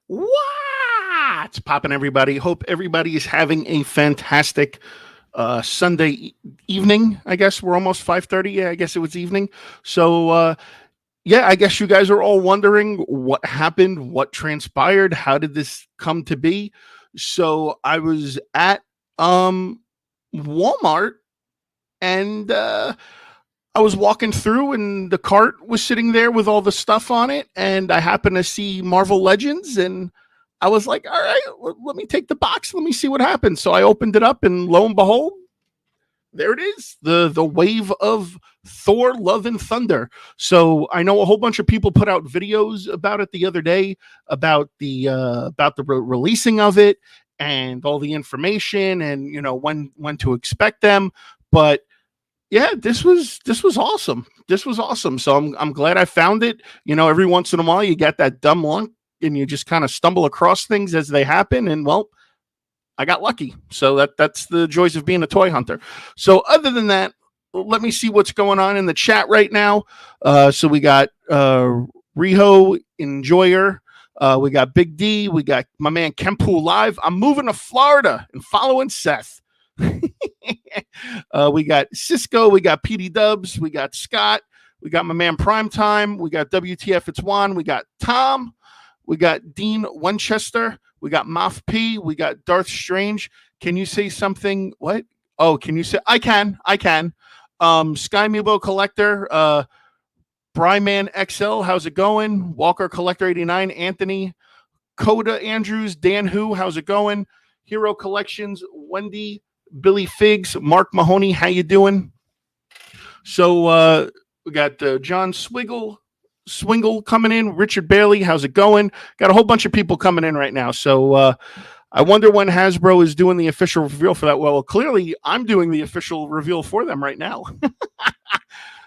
What's popping, everybody? Hope everybody is having a fantastic Sunday evening. I guess we're almost 5:30. Yeah, I guess it was evening. So yeah, I guess you guys are all wondering what happened, what transpired, how did this come to be? So I was at Walmart, and I was walking through, and the cart was sitting there with all the stuff on it, and I happened to see Marvel Legends, and I was like, "All right, let me take the box. Let me see what happens." So I opened it up, and lo and behold, there it is, the wave of Thor: Love and Thunder. So I know a whole bunch of people put out videos about it the other day, about the releasing of it and all the information, and when to expect them. But yeah, this was awesome. This was awesome. So I'm glad I found it. Every once in a while you get that dumb luck, and you just kind of stumble across things as they happen. And well, I got lucky. So that's the joys of being a toy hunter. So other than that, let me see what's going on in the chat right now. So we got Riho Enjoyer. We got Big D. We got my man Kempool Live. I'm moving to Florida and following Seth. We got Cisco, we got PD Dubs, we got Scott, we got my man Primetime, we got WTF It's Juan, we got Tom, we got Dean Winchester, we got Moff P, we got Darth Strange. Can you say something? What? Oh, can you say? I can. Sky Meebo Collector, Bryman XL, how's it going? Walker Collector 89, Anthony, Coda Andrews, Dan Who, how's it going? Hero Collections, Wendy, Billy Figs, Mark Mahoney, how you doing? So we got John Swingle coming in, Richard Bailey, how's it going? Got a whole bunch of people coming in right now. So I wonder when Hasbro is doing the official reveal for that. Well, clearly I'm doing the official reveal for them right now.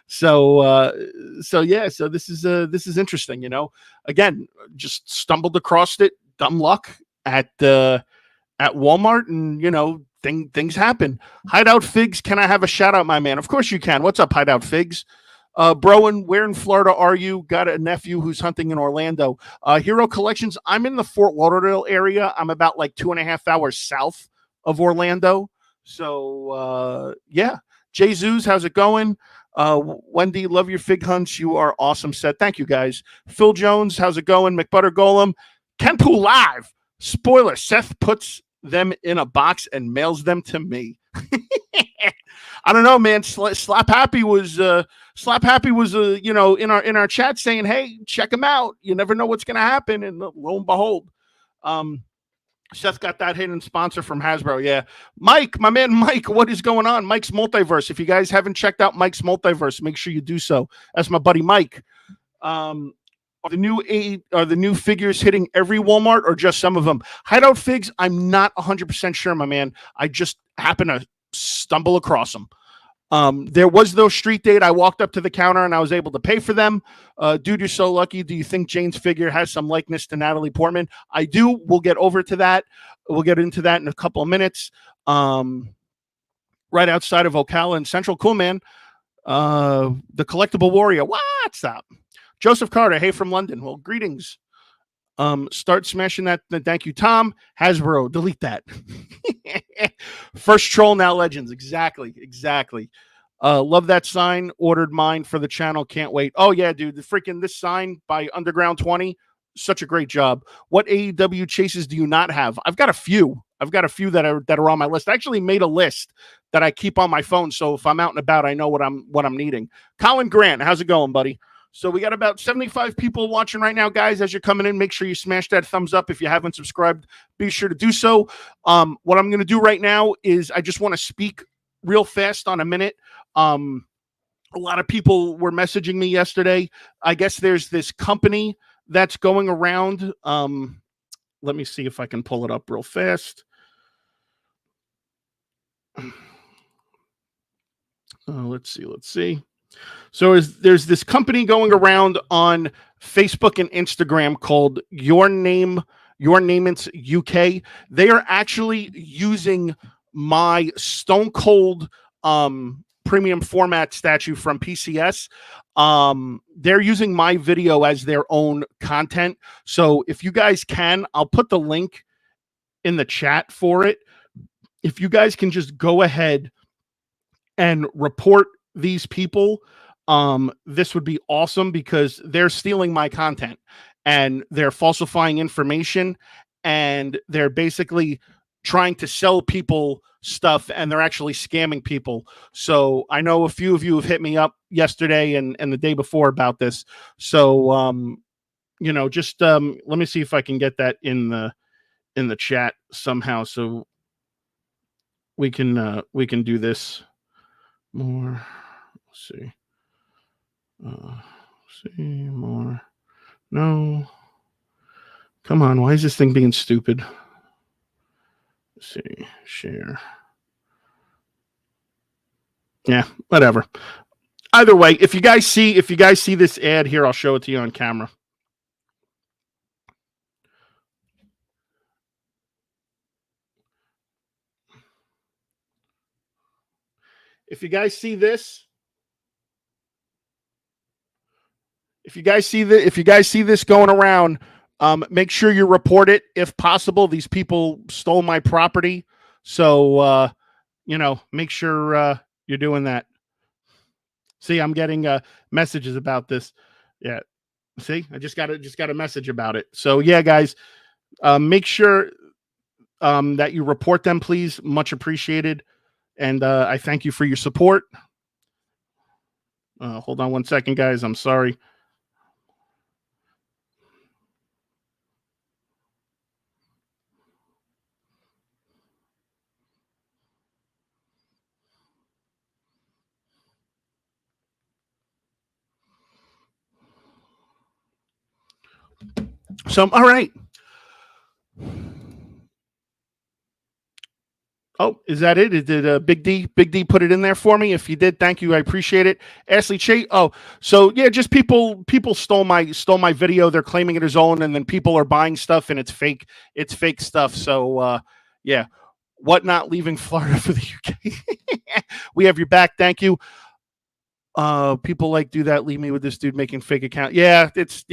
So yeah, so this is interesting. Again, just stumbled across it, dumb luck at Walmart, and things happen. Hideout Figs, can I have a shout out, my man? Of course you can. What's up, Hideout Figs? Broen, where in Florida are you? Got a nephew who's hunting in Orlando. Hero Collections, I'm in the Fort Lauderdale area. I'm about like 2.5 hours south of Orlando. So yeah. Jesus, how's it going? Wendy, love your fig hunts. You are awesome, Seth. Thank you, guys. Phil Jones, how's it going? McButter Golem, Kenpool Live. Spoiler, Seth puts them in a box and mails them to me. I don't know, man. Slap Happy was in our chat saying, hey, check him out. You never know what's going to happen. And lo and behold, Seth got that hidden sponsor from Hasbro. Yeah. Mike, my man Mike, what is going on? Mike's Multiverse. If you guys haven't checked out Mike's Multiverse, make sure you do so. That's my buddy Mike. Are the new figures hitting every Walmart or just some of them? Hideout Figs, I'm not 100% sure, my man. I just happened to stumble across them. There was no street date. I walked up to the counter and I was able to pay for them. Dude, you're so lucky. Do you think Jane's figure has some likeness to Natalie Portman? I do. We'll get over to that. We'll get into that in a couple of minutes. Right outside of Ocala and Central. Cool, man. The Collectible Warrior. What's up? Joseph Carter, hey from London. Well, greetings. Start smashing that. Thank you, Tom. Hasbro, delete that. First troll, now legends. Exactly. Love that sign. Ordered mine for the channel. Can't wait. Oh yeah, dude. This sign by Underground 20. Such a great job. What AEW chases do you not have? I've got a few. that are on my list. I actually made a list that I keep on my phone, so if I'm out and about, I know what I'm needing. Colin Grant, how's it going, buddy? So we got about 75 people watching right now, guys. As you're coming in, make sure you smash that thumbs up. If you haven't subscribed, be sure to do so. What I'm going to do right now is I just want to speak real fast on a minute. A lot of people were messaging me yesterday. I guess there's this company that's going around. Let me see if I can pull it up real fast. Let's see. So there's this company going around on Facebook and Instagram called Your Name It's UK. They are actually using my Stone Cold premium format statue from PCS. They're using my video as their own content. So if you guys can, I'll put the link in the chat for it. If you guys can just go ahead and report these people, this would be awesome, because they're stealing my content and they're falsifying information, and they're basically trying to sell people stuff, and they're actually scamming people. So I know a few of you have hit me up yesterday and the day before about this. So you know, just let me see if I can get that in the chat somehow, so we can do this more. Let's see. See more. No. Come on. Why is this thing being stupid? Let's see. Share. Yeah, whatever. Either way, if you guys see this ad here, I'll show it to you on camera. If you guys see this, if you guys see this going around, make sure you report it if possible. These people stole my property, so you know, make sure you're doing that. See, I'm getting messages about this. Yeah, see, I just got a message about it. So yeah, guys, make sure that you report them, please. Much appreciated, and I thank you for your support. Hold on one second, guys. I'm sorry. So, all right. Oh, is that it? Did Big D put it in there for me? If you did, thank you. I appreciate it. Ashley Che. Oh, so yeah, just people stole my video. They're claiming it as own, and then people are buying stuff, and it's fake. It's fake stuff. So yeah, Whatnot leaving Florida for the UK. We have your back. Thank you. People like do that. Leave me with this dude making fake account. Yeah, it's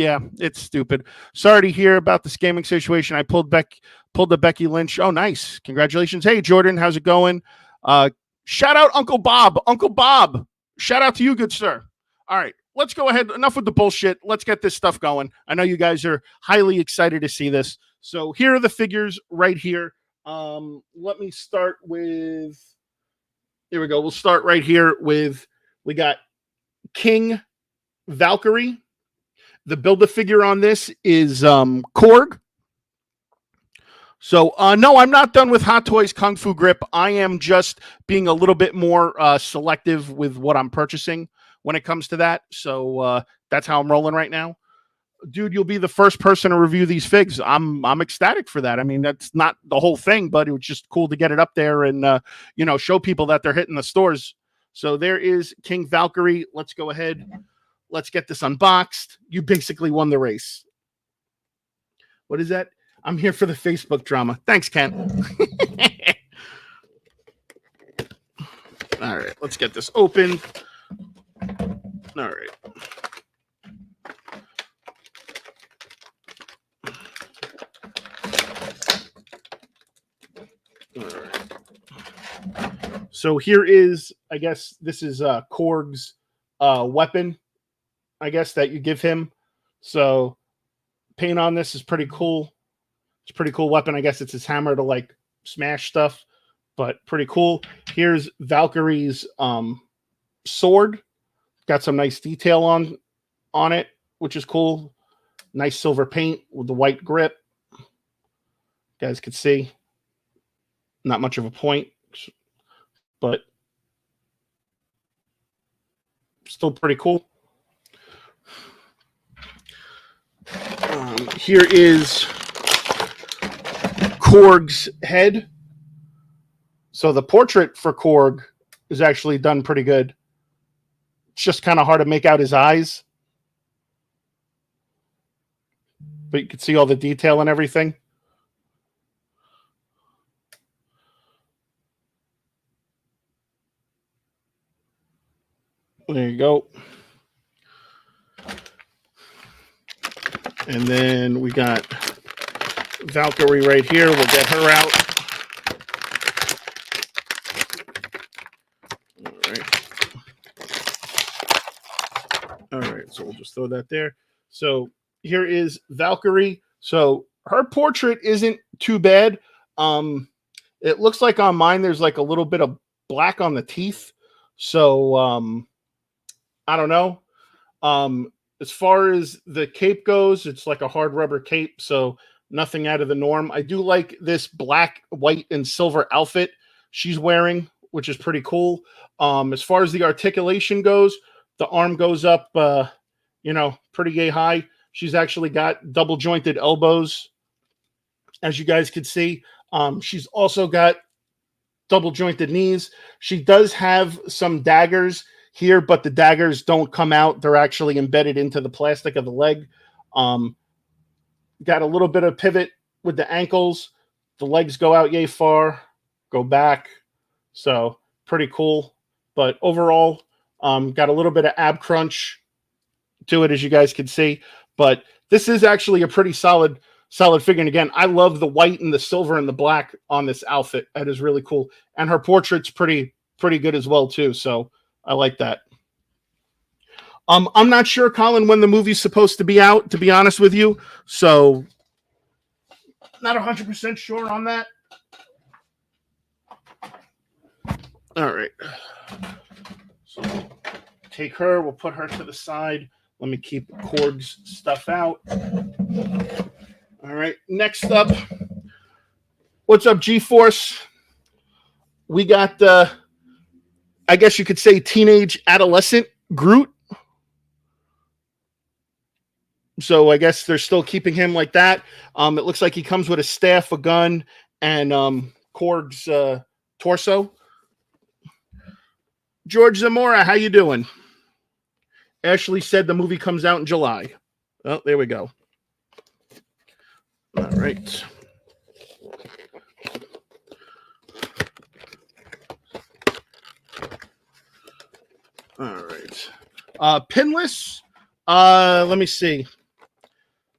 stupid. Sorry to hear about the scamming situation. I pulled the Becky Lynch. Oh, nice. Congratulations. Hey, Jordan, how's it going? Shout out Uncle Bob. Uncle Bob. Shout out to you, good sir. All right, let's go ahead. Enough with the bullshit. Let's get this stuff going. I know you guys are highly excited to see this. So here are the figures right here. Let me start with, here we go. We'll start right here with, we got King Valkyrie. The Build-A-Figure on this is Korg. So, no, I'm not done with Hot Toys Kung Fu Grip. I am just being a little bit more selective with what I'm purchasing when it comes to that. So that's how I'm rolling right now. Dude, you'll be the first person to review these figs. I'm ecstatic for that. I mean, that's not the whole thing, but it was just cool to get it up there and, you know, show people that they're hitting the stores. So there is King Valkyrie. Let's go ahead. Let's get this unboxed. You basically won the race. What is that? I'm here for the Facebook drama. Thanks, Kent. All right, let's get this open. All right. All right. So here is, I guess this is Korg's weapon, I guess, that you give him. So paint on this is pretty cool. It's a pretty cool weapon. I guess it's his hammer to like smash stuff, but pretty cool. Here's Valkyrie's sword. Got some nice detail on it, which is cool. Nice silver paint with the white grip. You guys could see. Not much of a point, but still pretty cool. Here is Korg's head. So the portrait for Korg is actually done pretty good. It's just kind of hard to make out his eyes, but you can see all the detail and everything. There you go. And then we got Valkyrie right here. We'll get her out. All right, so we'll just throw that there. So here is Valkyrie. So her portrait isn't too bad. It looks like on mine there's like a little bit of black on the teeth. So I don't know. As far as the cape goes, it's like a hard rubber cape, so nothing out of the norm. I do like this black, white, and silver outfit she's wearing, which is pretty cool. As far as the articulation goes, the arm goes up, pretty yay high. She's actually got double jointed elbows, as you guys can see. She's also got double jointed knees. She does have some daggers here, but the daggers don't come out. They're actually embedded into the plastic of the leg. Got a little bit of pivot with the ankles. The legs go out yay far, go back. So pretty cool. But overall, got a little bit of ab crunch to it, as you guys can see. But this is actually a pretty solid figure. And again, I love the white and the silver and the black on this outfit. That is really cool. And her portrait's pretty good as well, too. So I like that. I'm not sure, Colin, when the movie's supposed to be out, to be honest with you. So not 100% sure on that. All right. So take her. We'll put her to the side. Let me keep Korg's stuff out. All right. Next up, what's up, G-Force? We got, I guess you could say, teenage adolescent Groot. So I guess they're still keeping him like that. It looks like he comes with a staff, a gun, and Korg's torso. George Zamora, how you doing? Ashley said the movie comes out in July. Oh, there we go. All right. All right. Pinless. Let me see.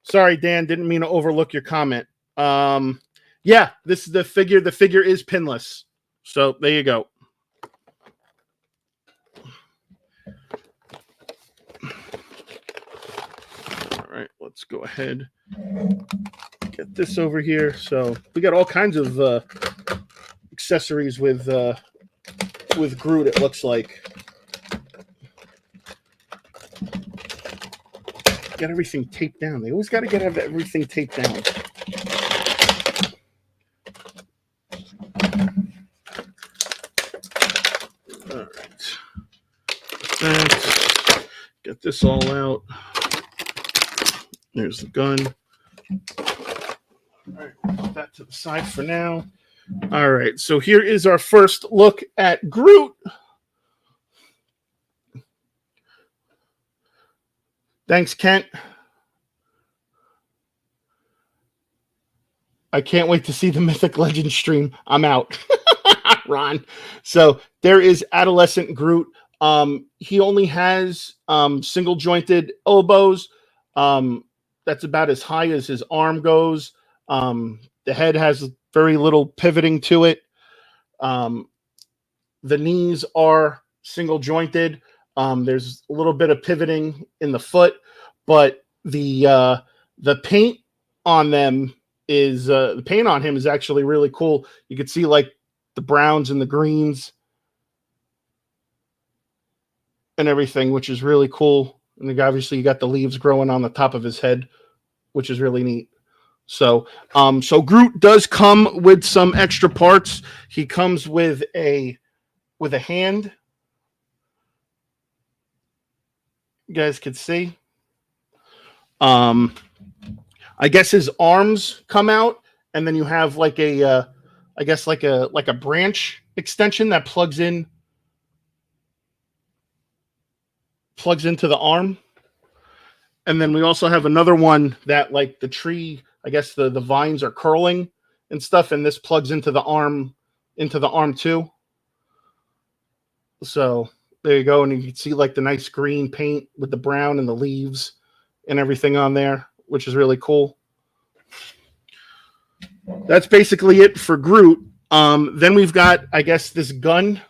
Sorry, Dan, didn't mean to overlook your comment. Yeah, this is the figure. The figure is pinless. So there you go. All right, let's go ahead. Get this over here. So we got all kinds of accessories with Groot, it looks like. Get everything taped down. They always got to have everything taped down. All right. Get this all out. There's the gun. All right, put that to the side for now. All right, so here is our first look at Groot. Thanks, Kent. I can't wait to see the Mythic Legends stream. I'm out. Ron. So there is adolescent Groot. He only has single jointed elbows. That's about as high as his arm goes. The head has very little pivoting to it. The knees are single jointed. There's a little bit of pivoting in the foot, but the paint on them is the paint on him is actually really cool. You can see like the browns and the greens and everything, which is really cool. And obviously you got the leaves growing on the top of his head, which is really neat. So Groot does come with some extra parts. He comes with a hand. You guys could see. I guess his arms come out, and then you have like a branch extension that plugs into the arm. And then we also have another one that, like, the tree, I guess the vines are curling and stuff, and this plugs into the arm too. So There you go. And you can see like the nice green paint with the brown and the leaves and everything on there, which is really cool. That's basically it for Groot. Then we've got, I guess, this gun.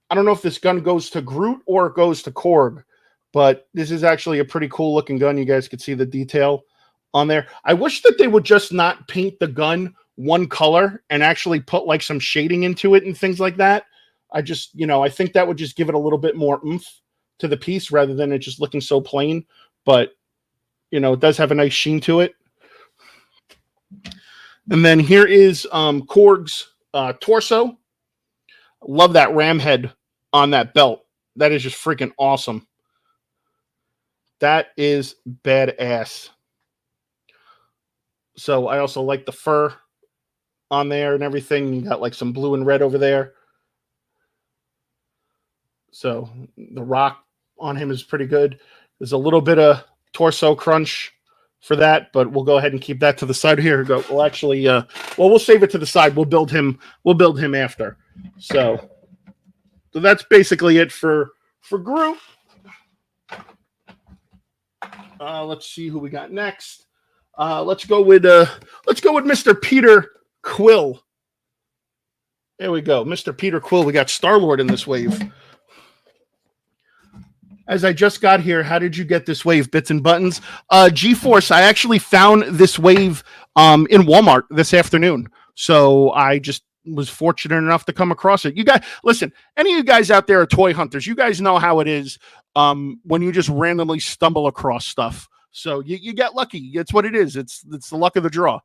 I don't know if this gun goes to Groot or it goes to Korg, but this is actually a pretty cool looking gun. You guys could see the detail on there. I wish that they would just not paint the gun one color and actually put like some shading into it and things like that. I just, I think that would just give it a little bit more oomph to the piece rather than it just looking so plain. But, it does have a nice sheen to it. And then here is Korg's torso. Love that ram head on that belt. That is just freaking awesome. That is badass. So I also like the fur on there and everything. You got like some blue and red over there. So the rock on him is pretty good. There's a little bit of torso crunch for that, but we'll go ahead and keep that to the side. Here we go. We'll actually, we'll save it to the side. We'll build him after. So that's basically it for Groot. Let's see who we got next. Let's go with Mr. Peter Quill. There we go. Mr. Peter Quill. We got Star-Lord in this wave. As I just got here, how did you get this wave? Bits and buttons. GeForce, I actually found this wave in Walmart this afternoon. So I just was fortunate enough to come across it. You guys, listen, any of you guys out there are toy hunters. You guys know how it is when you just randomly stumble across stuff. So you get lucky. It's what it is. It's the luck of the draw.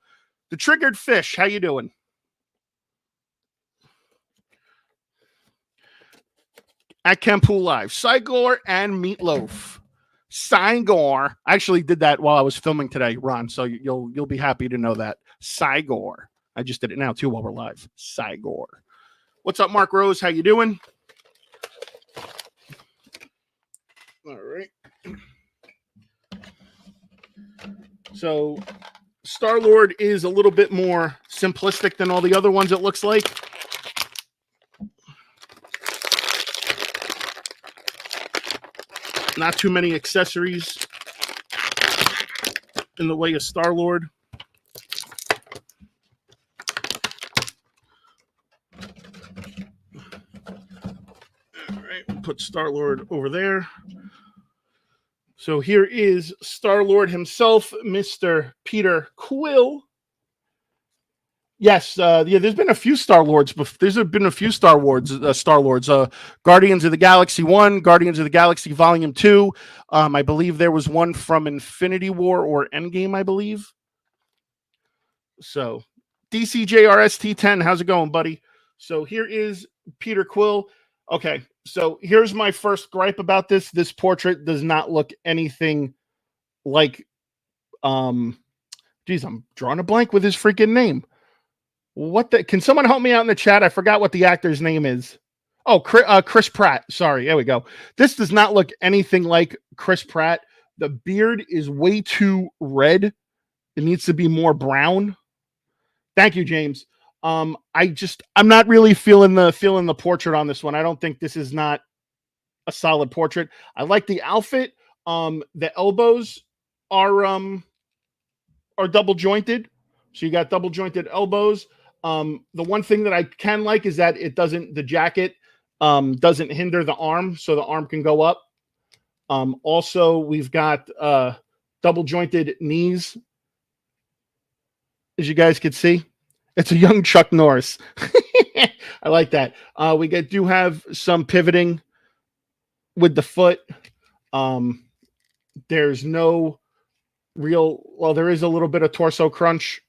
The Triggered Fish, how you doing? At Campool Live, Gorr and Meatloaf. Gorr. I actually did that while I was filming today, Ron. So you'll be happy to know that. Gorr. I just did it now too while we're live. Gorr. What's up, Mark Rose? How you doing? All right. So Star-Lord is a little bit more simplistic than all the other ones, it looks like. Not too many accessories in the way of Star-Lord. All right, put Star-Lord over there. So here is Star-Lord himself, Mr. Peter Quill. Yes, there's been a few Star-Lords. There's been a few Star-Lords. Guardians of the Galaxy 1, Guardians of the Galaxy Volume 2. I believe there was one from Infinity War or Endgame, I believe. So, DCJRST10, how's it going, buddy? So here is Peter Quill. Okay, so here's my first gripe about this. This portrait does not look anything like... geez, I'm drawing a blank with his freaking name. Can someone help me out in the chat? I forgot what the actor's name is. Oh, Chris Pratt. Sorry. There we go. This does not look anything like Chris Pratt. The beard is way too red. It needs to be more brown. Thank you, James. I'm not really feeling the portrait on this one. I don't think this is not a solid portrait. I like the outfit. The elbows are double jointed. So you got double jointed elbows. The one thing that I can like is that the jacket doesn't hinder the arm, so the arm can go up. Also, we've got double jointed knees, as you guys can see. It's a young Chuck Norris. I like that. We do have some pivoting with the foot. There's no there is a little bit of torso crunch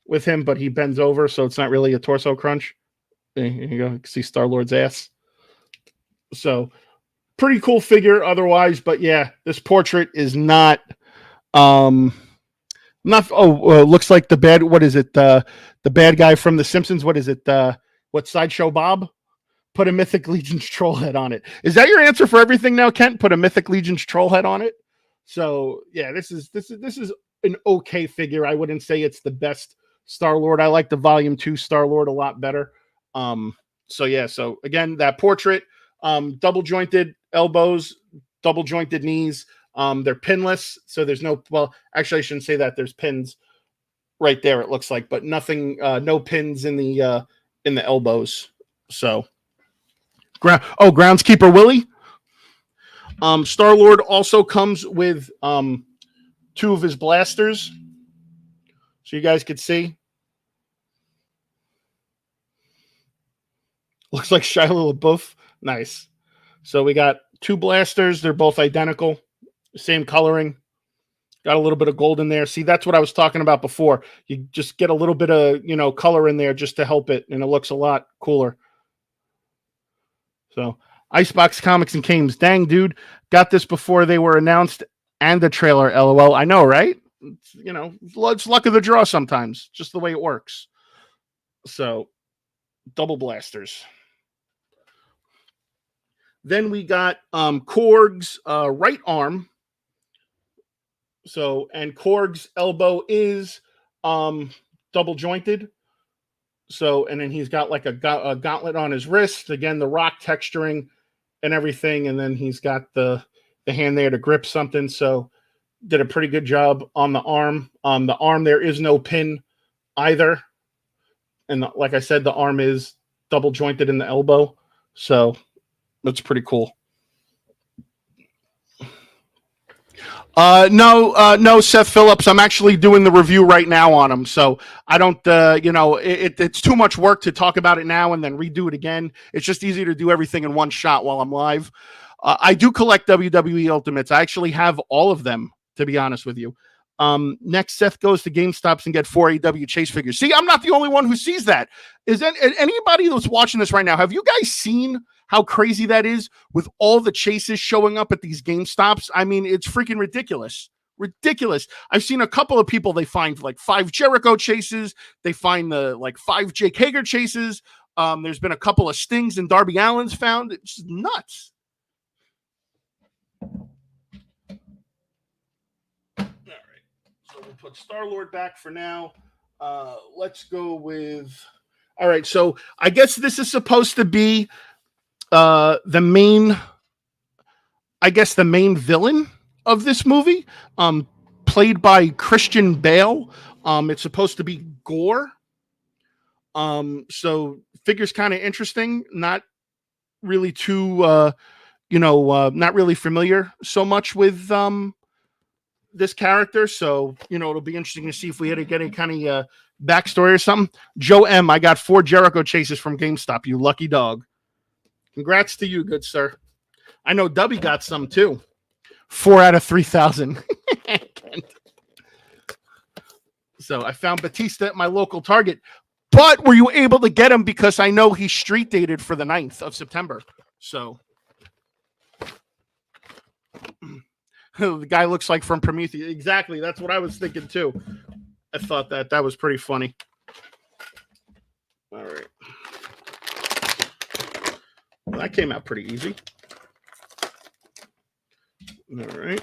with him, but he bends over, so it's not really a torso crunch. There you go. You can see Star-Lord's ass. So, pretty cool figure otherwise, but yeah, this portrait is not looks like the bad, what is it? The bad guy from The Simpsons, what is it? Sideshow Bob? Put a Mythic Legion's troll head on it. Is that your answer for everything now, Kent? Put a Mythic Legion's troll head on it? So, yeah, this is an okay figure. I wouldn't say it's the best Star-Lord. I like the Volume 2 Star-Lord a lot better. So again, that portrait, Double jointed elbows, double jointed knees. They're pinless, so there's no. Well, actually, I shouldn't say that. There's pins right there. It looks like, but nothing. No pins in the elbows. So, groundskeeper Willie. Star-Lord also comes with 2 of his blasters, so you guys could see. Looks like Shia LaBeouf. Nice. So we got 2 blasters. They're both identical, same coloring. Got a little bit of gold in there. See, that's what I was talking about before. You just get a little bit of, color in there just to help it, and it looks a lot cooler. So, Icebox Comics and Games. Dang, dude. Got this before they were announced and the trailer, LOL. I know, right? It's luck of the draw sometimes. Just the way it works. So, double blasters. Then we got Korg's right arm. So, and Korg's elbow is double jointed. So, and then he's got like a gauntlet on his wrist. Again, the rock texturing and everything. And then he's got the hand there to grip something. So, did a pretty good job on the arm. The arm, there is no pin either. And like I said, the arm is double jointed in the elbow. So, that's pretty cool. No, Seth Phillips. I'm actually doing the review right now on him, so I don't. It's too much work to talk about it now and then redo it again. It's just easier to do everything in one shot while I'm live. I do collect WWE Ultimates. I actually have all of them, to be honest with you. Next, Seth goes to GameStops and get 4 AEW Chase figures. See, I'm not the only one who sees that. Is that anybody that's watching this right now? Have you guys seen how crazy that is with all the chases showing up at these GameStops? I mean, it's freaking ridiculous. Ridiculous. I've seen a couple of people, they find like 5 Jericho chases. They find the 5 Jake Hager chases. There's been a couple of Stings and Darby Allin's found. It's just nuts. All right. So we'll put Star-Lord back for now. Let's go with... All right. So I guess this is supposed to be the main villain of this movie, played by Christian Bale. It's supposed to be Gorr. So figure's kind of interesting. Not really too, not really familiar so much with this character. So, it'll be interesting to see if we had to get any kind of backstory or something. Joe M., I got 4 Jericho chases from GameStop. You lucky dog. Congrats to you, good sir. I know Dubby got some too. 4 out of 3,000. So I found Batista at my local Target. But were you able to get him? Because I know he's street dated for the 9th of September. So the guy looks like from Prometheus. Exactly. That's what I was thinking too. I thought that was pretty funny. All right. Well, that came out pretty easy. All right.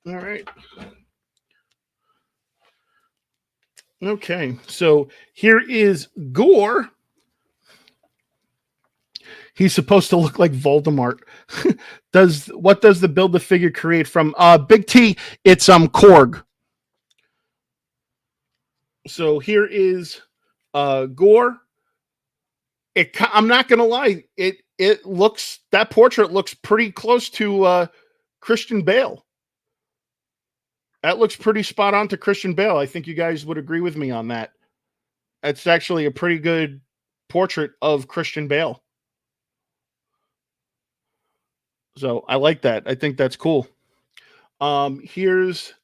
All right. Okay, so here is Gorr. He's supposed to look like Voldemort. What does the Build-A-Figure create from? Big T, it's Korg. So here is Gorr. I'm not gonna lie, that portrait looks pretty close to Christian Bale. That looks pretty spot on to Christian Bale. I think you guys would agree with me on that. It's actually a pretty good portrait of Christian Bale. So I like that. I think that's cool. Here's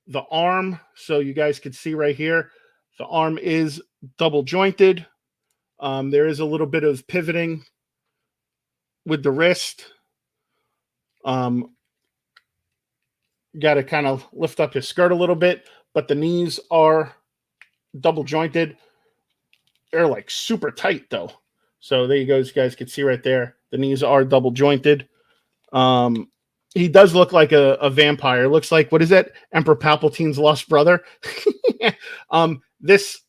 the arm. So you guys can see right here, the arm is double jointed. There is a little bit of pivoting with the wrist. Got to kind of lift up his skirt a little bit, but the knees are double jointed. They're like super tight though. So there you go. You guys can see right there. The knees are double jointed. he does look like a vampire. Looks like, what is that? Emperor Palpatine's lost brother. This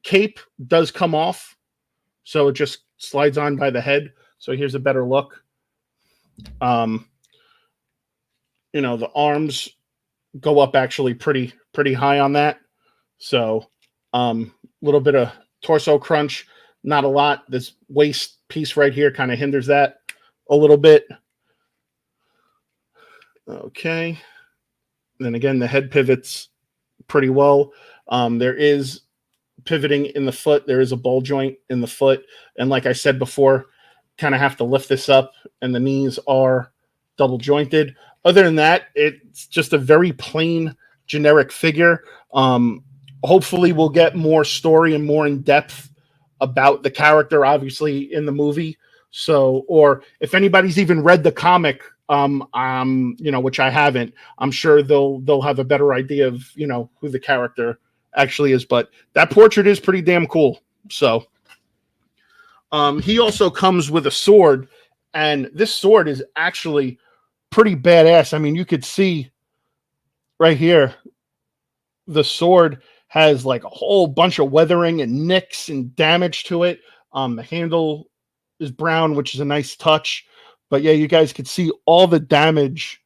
cape does come off, so it just slides on by the head. So here's a better look. The arms go up actually pretty high on that. So little bit of torso crunch, not a lot. This waist piece right here kind of hinders that a little bit. Okay. Then again, the head pivots pretty well. There is pivoting in the foot. There is a ball joint in the foot. And like I said before, kind of have to lift this up, and the knees are double jointed. Other than that, it's just a very plain, generic figure. Hopefully we'll get more story and more in depth about the character, obviously, in the movie. So, or if anybody's even read the comic, which I haven't, I'm sure they'll have a better idea of, who the character actually is. But that portrait is pretty damn cool. So, he also comes with a sword, and this sword is actually pretty badass. I mean, you could see right here, the sword has like a whole bunch of weathering and nicks and damage to it. The handle is brown, which is a nice touch. But yeah, you guys could see all the damage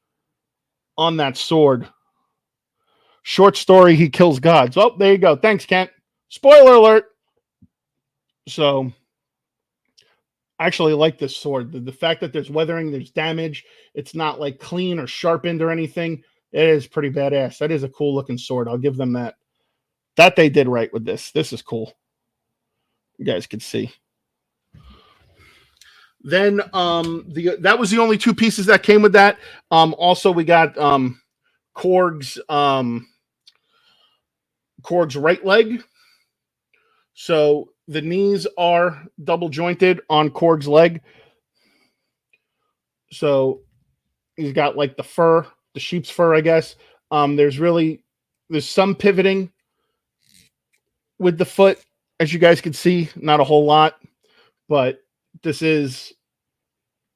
on that sword. Short story, he kills gods. Oh, there you go. Thanks, Kent. Spoiler alert. So, I actually like this sword. The fact that there's weathering, there's damage, it's not like clean or sharpened or anything. It is pretty badass. That is a cool looking sword. I'll give them that. That they did right with this. This is cool. You guys can see. Then that was the only two pieces that came with that. Also, we got Korg's right leg. So the knees are double jointed on Korg's leg. So he's got like the fur, the sheep's fur, I guess. There's some pivoting with the foot, as you guys can see, not a whole lot, but this is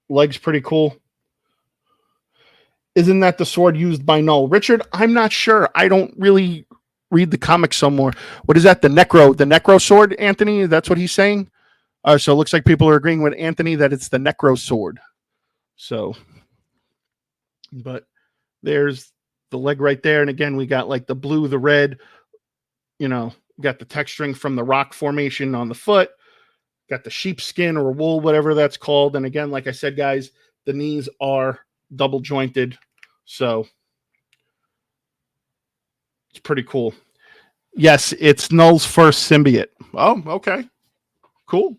legs pretty cool. Isn't that the sword used by Null? Richard, I'm not sure. I don't really read the comics some more. What is that? The Necro sword, Anthony? That's what he's saying? So it looks like people are agreeing with Anthony that it's the Necro sword. So, but there's the leg right there. And again, we got like the blue, the red, got the texturing from the rock formation on the foot, got the sheepskin or wool, whatever that's called. And again, like I said, guys, the knees are double jointed. So it's pretty cool. Yes, it's Null's first symbiote. Oh, okay. Cool.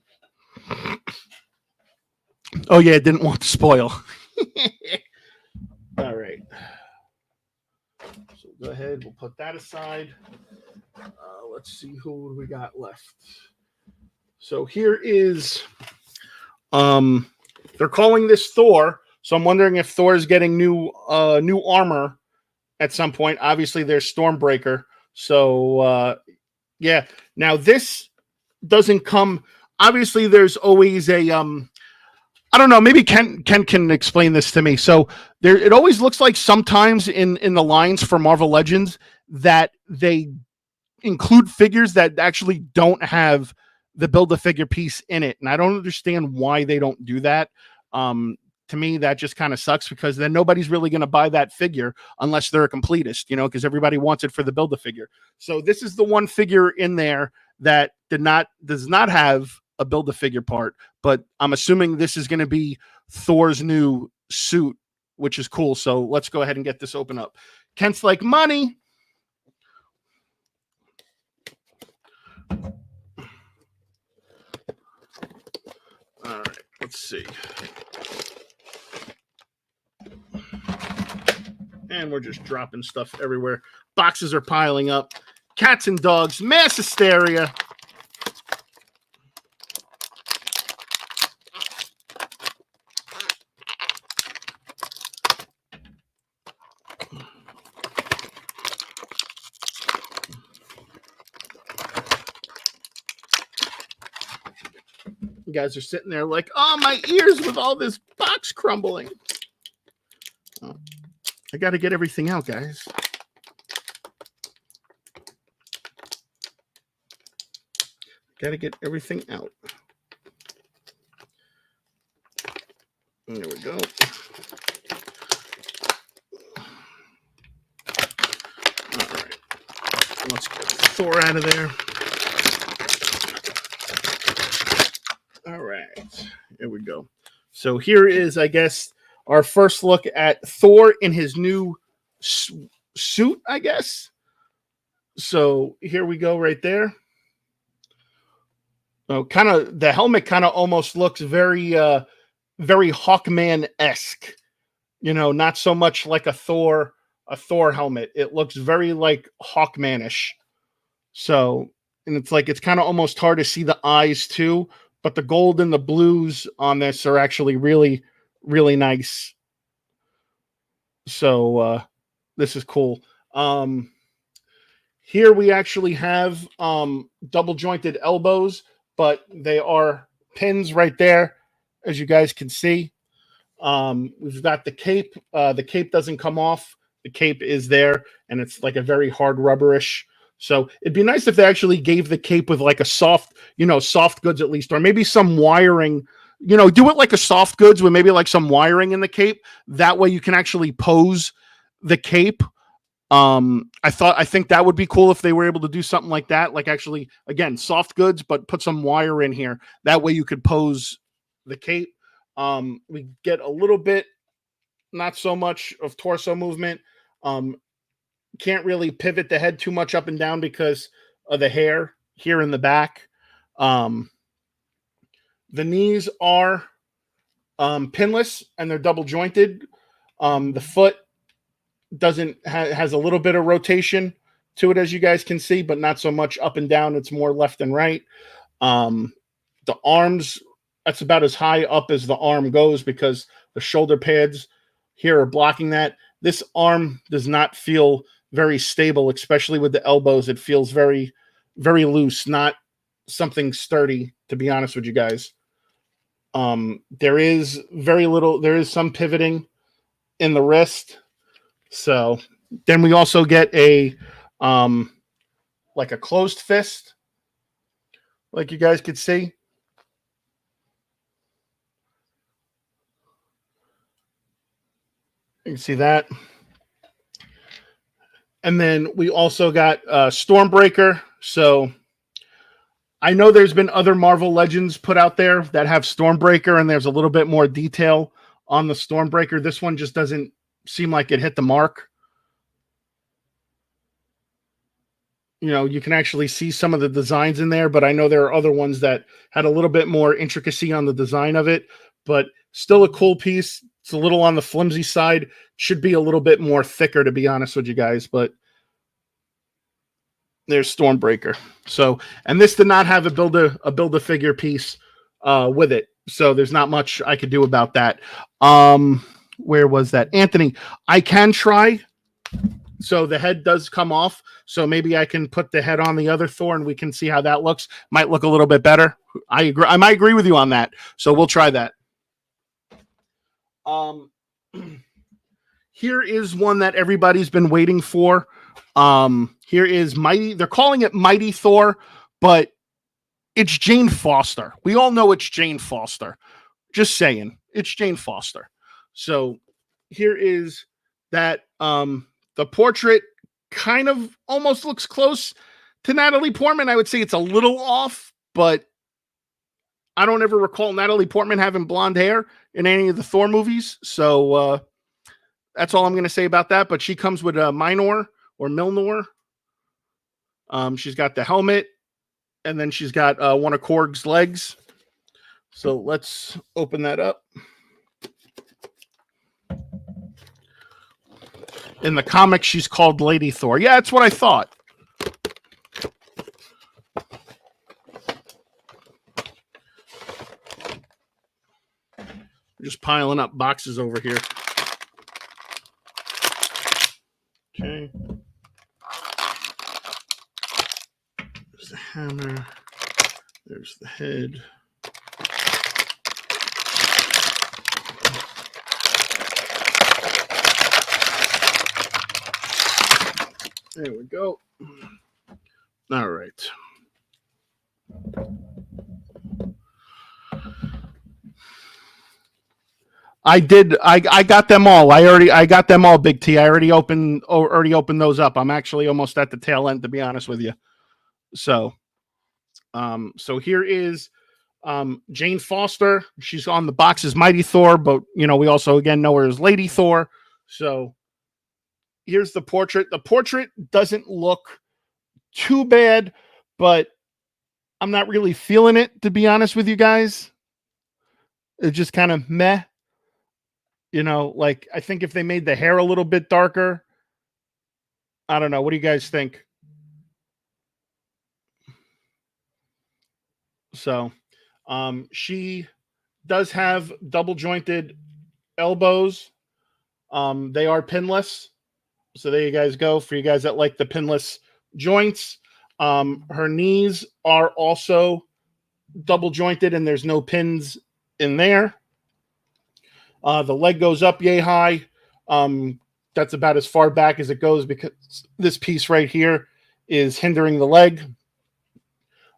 Oh, yeah, didn't want to spoil. All right. So go ahead. We'll put that aside. Let's see who we got left. So here is, they're calling this Thor. So I'm wondering if Thor's getting new armor at some point. Obviously, there's Stormbreaker. So, yeah. Now, this doesn't come... Obviously, there's always a... I don't know. Maybe Ken can explain this to me. So it always looks like sometimes in the lines for Marvel Legends that they include figures that actually don't have the Build-A-Figure piece in it. And I don't understand why they don't do that. To me, that just kind of sucks, because then nobody's really going to buy that figure unless they're a completist, because everybody wants it for the Build-A-Figure. So this is the one figure in there that does not have a Build-A-Figure part, but I'm assuming this is going to be Thor's new suit, which is cool. So let's go ahead and get this open up. Kent's like, money. All right, let's see. And we're just dropping stuff everywhere. Boxes are piling up. Cats and dogs, mass hysteria. You guys are sitting there like, oh, my ears with all this box crumbling. I got to get everything out, guys. Got to get everything out. There we go. All right. Let's get Thor out of there. All right. Here we go. So here is, I guess, our first look at Thor in his new suit, I guess. So here we go right there. So kind of the helmet kind of almost looks very very Hawkman-esque. You know, not so much like a Thor helmet. It looks very like Hawkman-ish. So, and it's like it's kind of almost hard to see the eyes too, but the gold and the blues on this are actually really, really nice. So this is cool. Here we actually have double jointed elbows, but they are pins right there, as you guys can see. We've got the cape. The cape doesn't come off. The cape is there, and it's like a very hard rubberish. So it'd be nice if they actually gave the cape with like a soft, soft goods at least, or maybe some wiring. Do it like a soft goods with maybe like some wiring in the cape. That way you can actually pose the cape. I think that would be cool if they were able to do something like that. Like actually, again, soft goods, but put some wire in here. That way you could pose the cape. We get a little bit, not so much of torso movement. Can't really pivot the head too much up and down because of the hair here in the back. The knees are pinless and they're double jointed. The foot has a little bit of rotation to it, as you guys can see, but not so much up and down. It's more left and right. The arms, that's about as high up as the arm goes because the shoulder pads here are blocking that. This arm does not feel very stable, especially with the elbows. It feels very, very loose, not something sturdy, to be honest with you guys. There is some pivoting in the wrist. So then we also get a like a closed fist, like you guys could see. You can see that. And then we also got Stormbreaker. So I know there's been other Marvel Legends put out there that have Stormbreaker, and there's a little bit more detail on the Stormbreaker. This one just doesn't seem like it hit the mark. You can actually see some of the designs in there, but I know there are other ones that had a little bit more intricacy on the design of it, but still a cool piece. It's a little on the flimsy side. Should be a little bit more thicker, to be honest with you guys, but there's Stormbreaker. So, and this did not have a Build-A-Figure piece with it, so there's not much I could do about that. Where was that? Anthony, I can try. So the head does come off, so maybe I can put the head on the other Thor and we can see how that looks. Might look a little bit better. I agree. I might agree with you on that. So we'll try that. Here is one that everybody's been waiting for. Here is Mighty. They're calling it Mighty Thor, but it's Jane Foster. We all know it's Jane Foster. Just saying, it's Jane Foster. So here is that. The portrait kind of almost looks close to Natalie Portman. I would say it's a little off, but I don't ever recall Natalie Portman having blonde hair in any of the Thor movies. So that's all I'm going to say about that. But she comes with a Minor or Milnor. She's got the helmet, and then she's got one of Korg's legs. So let's open that up. In the comics, she's called Lady Thor. Yeah, that's what I thought. We're just piling up boxes over here. Okay. There's the hammer. There's the head. There we go. All right. I did. I got them all. I got them all. Big T. I already opened those up. I'm actually almost at the tail end, to be honest with you. So, so here is Jane Foster. She's on the box as Mighty Thor, but we also again know her as Lady Thor. So here's the portrait. The portrait doesn't look too bad, but I'm not really feeling it, to be honest with you guys. It's just kind of meh. Like I think if they made the hair a little bit darker, I don't know. What do you guys think? So, she does have double jointed elbows. They are pinless. So there you guys go for you guys that like the pinless joints. Her knees are also double jointed and there's no pins in there. The leg goes up yay high. That's about as far back as it goes because this piece right here is hindering the leg.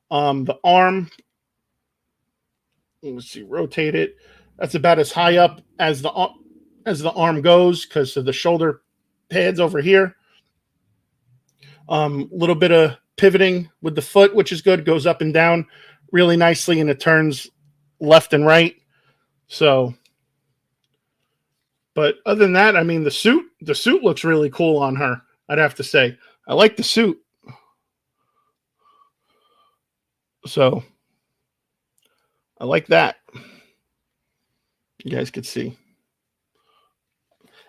The arm, let's see, rotate it. That's about as high up as the arm goes because of the shoulder pads over here. Little bit of pivoting with the foot, which is good. Goes up and down really nicely, and it turns left and right. So, but other than that, I mean, the suit looks really cool on her. I'd have to say, I like the suit. So, I like that. You guys could see.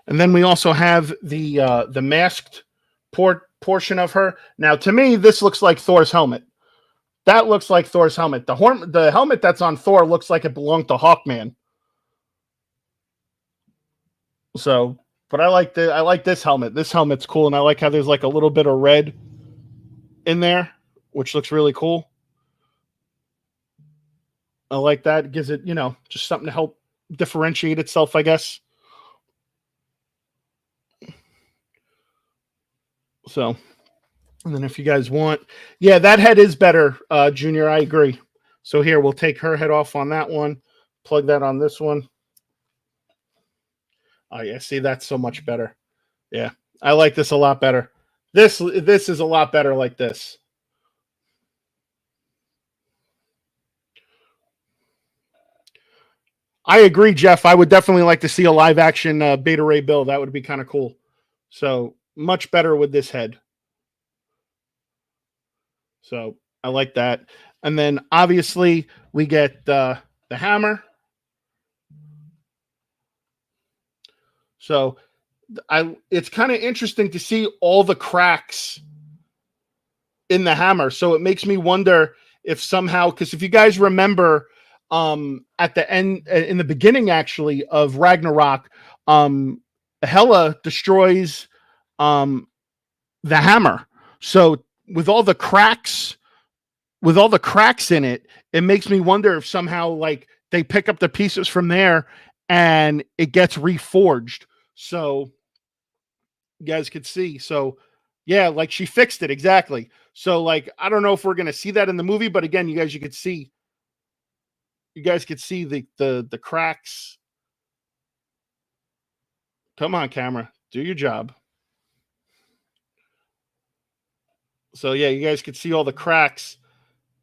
And then we also have the masked portion of her. Now, to me, this looks like Thor's helmet. That looks like Thor's helmet. The helmet that's on Thor looks like it belonged to Hawkman. So, but I like this helmet. This helmet's cool, and I like how there's like a little bit of red in there, which looks really cool. I like that. It gives it, just something to help differentiate itself, I guess. So, and then if you guys want, yeah, that head is better, Junior. I agree. So here, we'll take her head off on that one, plug that on this one. Oh yeah, see, that's so much better. Yeah, I like this a lot better. This is a lot better like this. I agree, Jeff. I would definitely like to see a live action Beta Ray Bill. That would be kind of cool. So much better with this head. So I like that. And then obviously we get the hammer. So it's kind of interesting to see all the cracks in the hammer. So it makes me wonder if somehow, because if you guys remember, at the end, in the beginning actually of Ragnarok, Hela destroys the hammer. So with all the cracks in it, it makes me wonder if somehow like they pick up the pieces from there and it gets reforged. So you guys could see. So yeah, like she fixed it exactly. So like I don't know if we're gonna see that in the movie, but again, you guys could see the cracks. Come on, camera, do your job. So yeah, you guys could see all the cracks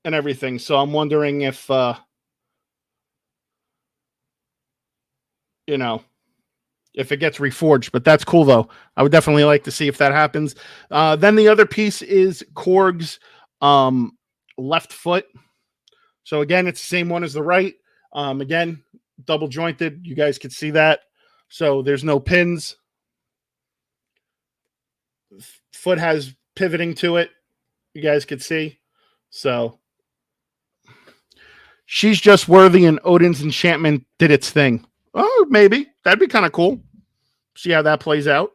and everything. So I'm wondering if if it gets reforged, but that's cool though. I would definitely like to see if that happens. Then the other piece is Korg's left foot. So again, it's the same one as the right. Again, double jointed. You guys can see that. So there's no pins. Foot has pivoting to it. You guys could see. So she's just worthy and Odin's enchantment did its thing. Oh, maybe. That'd be kind of cool. See how that plays out.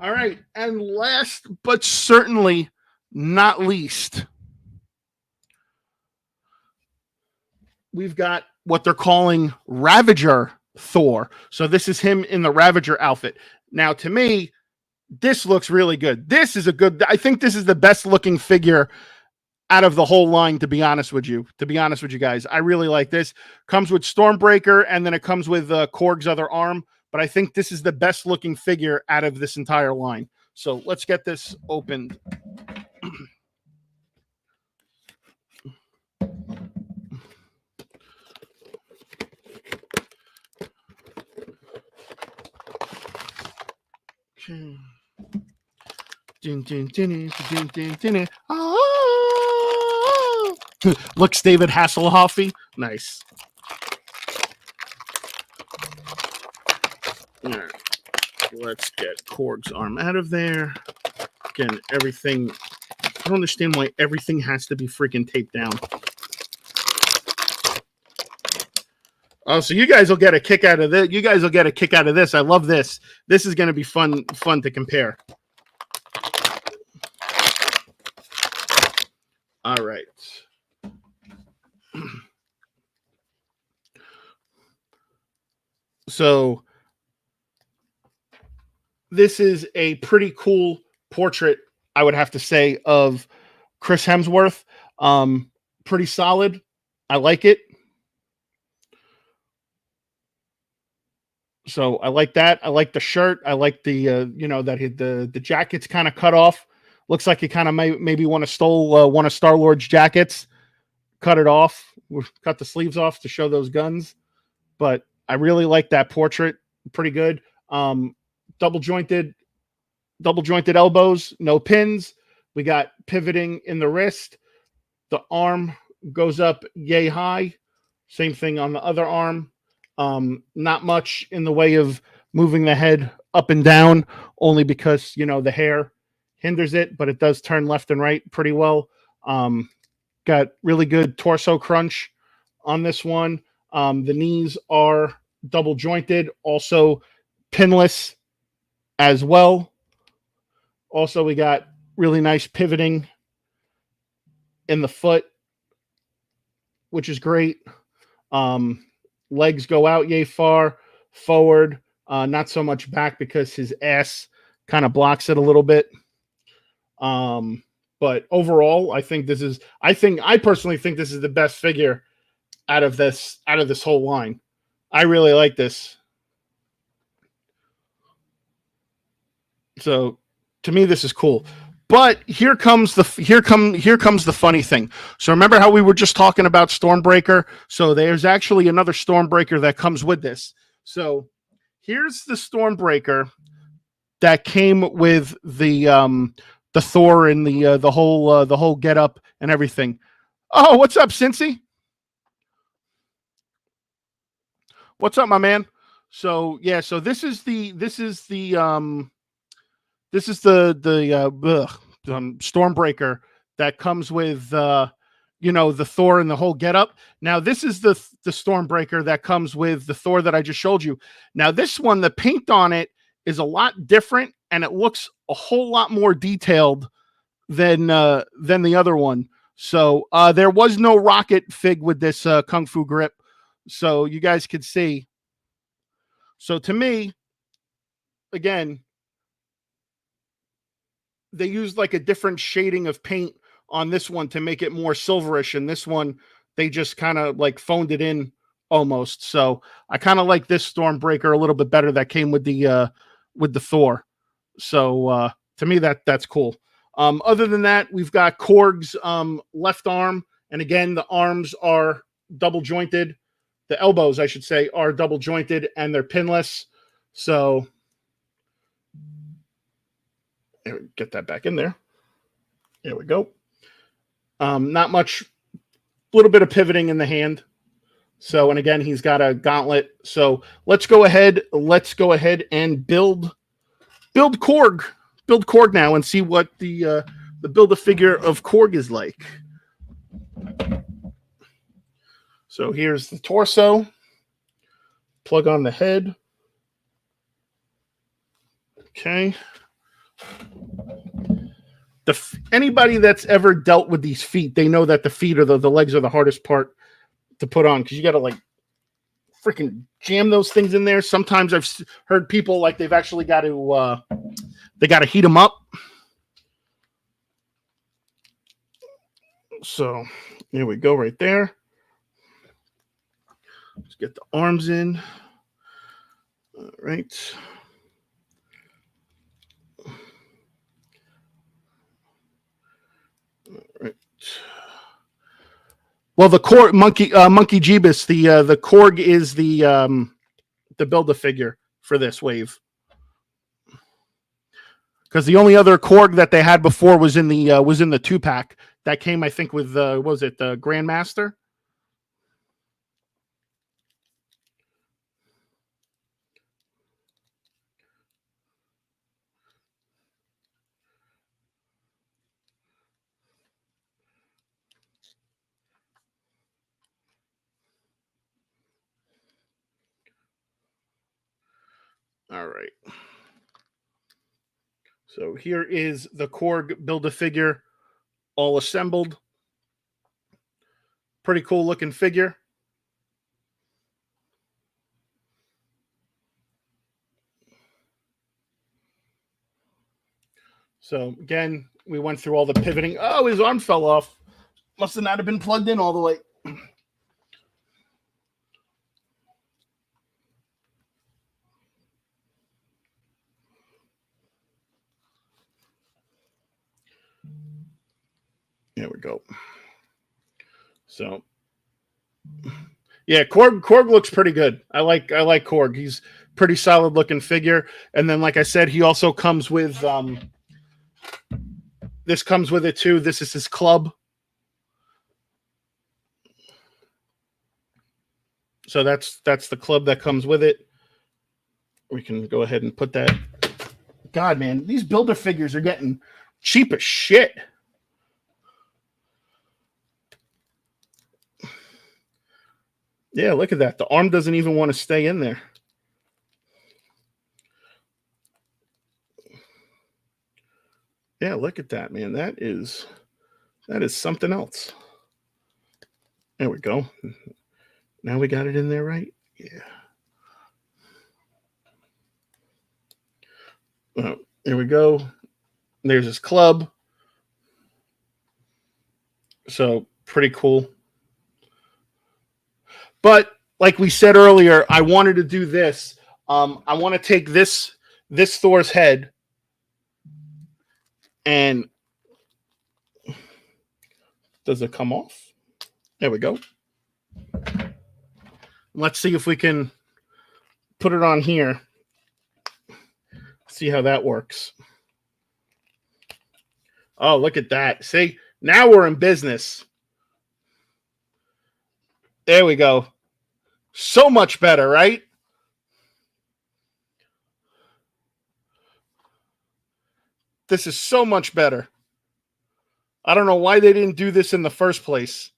All right. And last but certainly not least, we've got what they're calling Ravager Thor. So this is him in the Ravager outfit. Now, to me, This looks really good. This is a good, I think this is the best looking figure out of the whole line, to be honest with you. To be honest with you guys, I really like this. Comes with Stormbreaker, and then it comes with Korg's other arm. But I think this is the best looking figure out of this entire line. So let's get this opened. Okay. Oh! Looks David Hasselhoffy. Nice. All right. Let's get Korg's arm out of there. Again, everything. I don't understand why everything has to be freaking taped down. Oh, so you guys will get a kick out of this. You guys will get a kick out of this. I love this. This is going to be fun to compare. All right. So this is a pretty cool portrait, I would have to say, of Chris Hemsworth. Pretty solid. I like it. So I like that. I like the shirt. I like the you know, that the jacket's kind of cut off. Looks like he kind of maybe want to stole one of Star-Lord's jackets, cut it off, cut the sleeves off to show those guns. But I really like that portrait. Pretty good. Double jointed elbows, no pins. We got pivoting in the wrist. The arm goes up yay high. Same thing on the other arm. Not much in the way of moving the head up and down, only because, you know, the hair hinders it, but it does turn left and right pretty well. Got really good torso crunch on this one. The knees are double jointed, also pinless as well. Also, we got really nice pivoting in the foot, which is great. Legs go out yay far, forward, not so much back because his ass kind of blocks it a little bit. But overall, I personally think this is the best figure out of this whole line. I really like this. So to me, this is cool. But here comes the funny thing. So remember how we were just talking about Stormbreaker? So there's actually another Stormbreaker that comes with this. So here's the Stormbreaker that came with the Thor and the whole getup and everything. Oh, what's up, Cincy? What's up, my man? So yeah, so this is the Stormbreaker that comes with you know, the Thor and the whole getup. Now this is the Stormbreaker that comes with the Thor that I just showed you. Now this one, the paint on it is a lot different, and it looks a whole lot more detailed than the other one. So there was no rocket fig with this Kung Fu grip, so you guys could see. So to me, again, they used like a different shading of paint on this one to make it more silverish, and this one they just kind of like phoned it in almost. So I kind of like this Stormbreaker a little bit better that came with the Thor. So to me, that's cool. Other than that, we've got Korg's left arm, and again, the arms are double jointed. The elbows, I should say, are double jointed, and they're pinless. So get that back in there. There we go. Not much, a little bit of pivoting in the hand. So, and again, he's got a gauntlet. So let's go ahead and build Korg. Build Korg now and see what the Build-A-Figure of Korg is like. So here's the torso. Plug on the head. Okay. Anybody that's ever dealt with these feet, they know that the feet or the legs are the hardest part to put on, because you got to like freaking jam those things in there. Sometimes I've heard people like they've actually got to They got to heat them up. So here we go right there. Let's get the arms in. All right. All right. Well, the Korg monkey Jeebus, the Korg is the Build-A-Figure for this wave. Because the only other Korg that they had before was in the 2-pack that came, I think, with what was it, the Grandmaster? All right. So here is the Korg Build-A-Figure all assembled. Pretty cool looking figure. So again, we went through all the pivoting. Oh, his arm fell off. Must have not have been plugged in all the way. There we go. So, yeah, Korg looks pretty good. I like Korg. He's pretty solid looking figure. And then, like I said, he also comes with this comes with it too. This is his club. So that's the club that comes with it. We can go ahead and put that. God, man, these builder figures are getting cheap as shit. Yeah, look at that. The arm doesn't even want to stay in there. Yeah, look at that, man. That is something else. There we go. Now we got it in there, right? Yeah. Oh, there we go. There's his club. So pretty cool. But like we said earlier, I wanted to do this. I want to take this Thor's head and does it come off? There we go. Let's see if we can put it on here. See how that works. Oh, look at that. See, now we're in business. There we go. So much better, right? This is so much better. I don't know why they didn't do this in the first place.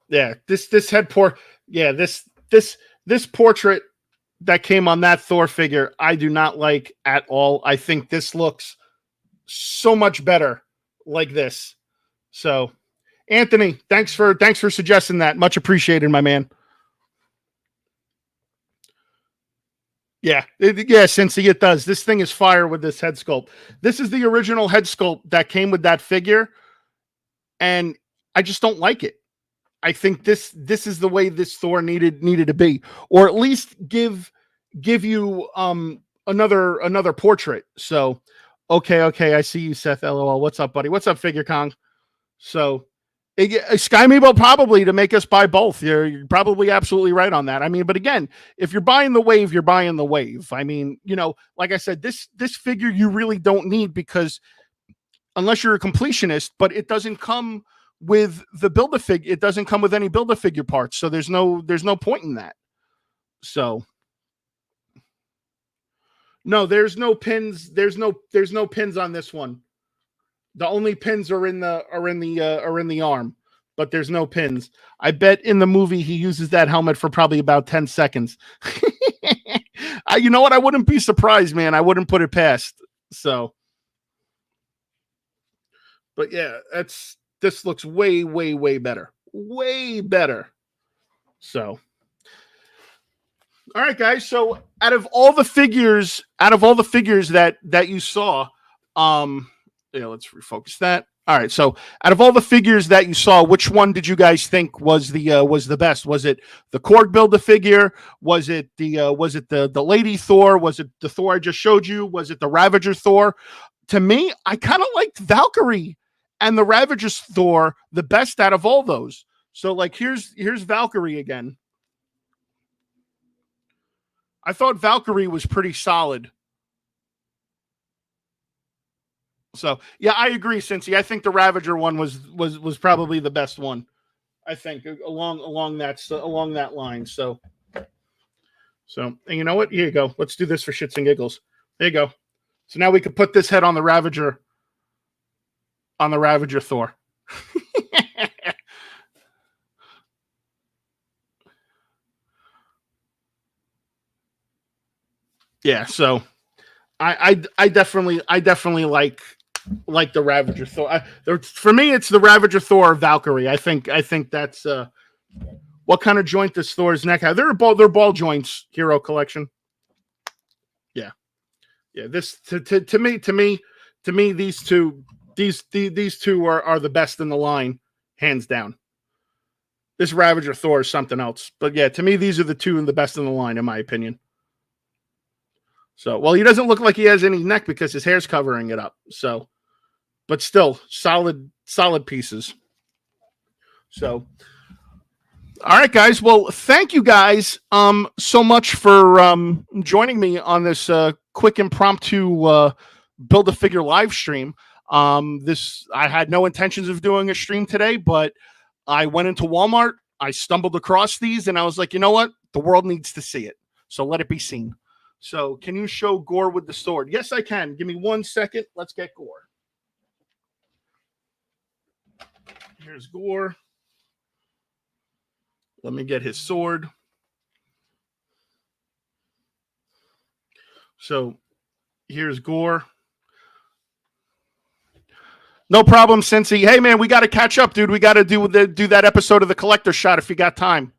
Yeah, this head yeah, this portrait that came on that Thor figure, I do not like at all. I think this looks so much better like this. So, Anthony, thanks for suggesting that. Much appreciated, my man. Yeah, Cincy, it does. This thing is fire with this head sculpt. This is the original head sculpt that came with that figure, and I just don't like it. I think this is the way this Thor needed to be, or at least give you another portrait. So, okay, I see you, Seth. LOL. What's up, buddy? What's up, Figure Kong? So, Sky Meebo probably to make us buy both. You're probably absolutely right on that. I mean, but again, if you're buying the wave, you're buying the wave. I mean, like I said, this figure you really don't need, because unless you're a completionist, but it doesn't come with the Build-A-Figure. It doesn't come with any Build-A-Figure parts, so there's no point in that. So no, there's no pins. There's no pins on this one. The only pins are in the arm, but there's no pins. I bet in the movie he uses that helmet for probably about 10 seconds. You know what? I wouldn't be surprised, man. I wouldn't put it past. So, but yeah, this looks way better. Way better. So, all right, guys. So out of all the figures that you saw, let's refocus that. All right. So out of all the figures that you saw, which one did you guys think was the best? Was it the Korg Build-A-Figure? Was it the Lady Thor? Was it the Thor I just showed you? Was it the Ravager Thor? To me, I kind of liked Valkyrie and the Ravager Thor the best out of all those. So like here's Valkyrie again. I thought Valkyrie was pretty solid. So yeah, I agree, Cincy. I think the Ravager one was probably the best one. I think along that line. So and you know what? Here you go. Let's do this for shits and giggles. There you go. So now we can put this head on the Ravager Thor. Yeah, so I definitely like the Ravager Thor. For me, it's the Ravager Thor or Valkyrie. I think that's what kind of joint does Thor's neck have? They're ball joints. Hero collection. Yeah. This to me these two are the best in the line, hands down. This Ravager Thor is something else, but yeah, to me these are the two and the best in the line in my opinion. So, well, he doesn't look like he has any neck because his hair's covering it up. So, but still, solid pieces. So, all right, guys. Well, thank you guys so much for joining me on this quick impromptu Build-A-Figure live stream. I had no intentions of doing a stream today, but I went into Walmart. I stumbled across these, and I was like, you know what? The world needs to see it. So let it be seen. So can you show Gorr with the sword? Yes, I can. Give me 1 second. Let's get Gorr. Here's Gorr. Let me get his sword. So here's Gorr. No problem, Cincy. Hey, man, we got to catch up, dude. We got to do that episode of the Collector Shot if you got time.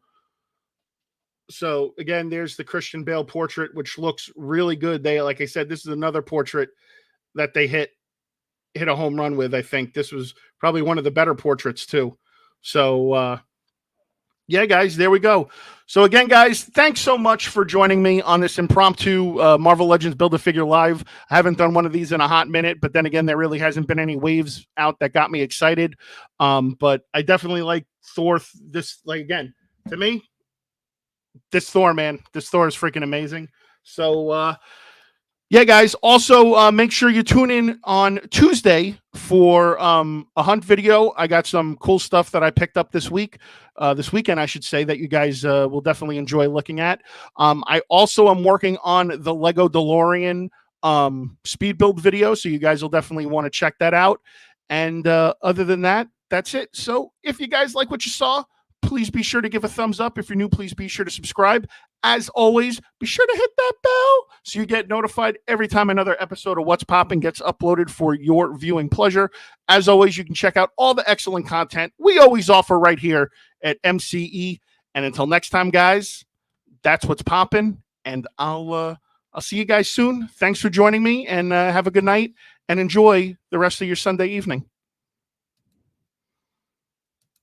So again, there's the Christian Bale portrait, which looks really good. Like I said, this is another portrait that they hit a home run with. I think this was probably one of the better portraits too. So yeah, guys, there we go. So again, guys, thanks so much for joining me on this impromptu Marvel Legends Build-A-Figure live. I haven't done one of these in a hot minute, but then again, there really hasn't been any waves out that got me excited. But I definitely like Thor. Again, to me, this Thor, man, this Thor is freaking amazing. So, yeah, guys, also make sure you tune in on Tuesday for a hunt video. I got some cool stuff that I picked up this weekend, I should say, that you guys will definitely enjoy looking at. I also am working on the Lego DeLorean speed build video, so you guys will definitely want to check that out. And other than that, that's it. So if you guys like what you saw, please be sure to give a thumbs up. If you're new, please be sure to subscribe. As always, be sure to hit that bell so you get notified every time another episode of What's Poppin' gets uploaded for your viewing pleasure. As always, you can check out all the excellent content we always offer right here at MCE. And until next time, guys, that's What's Poppin'. And I'll see you guys soon. Thanks for joining me, and have a good night and enjoy the rest of your Sunday evening.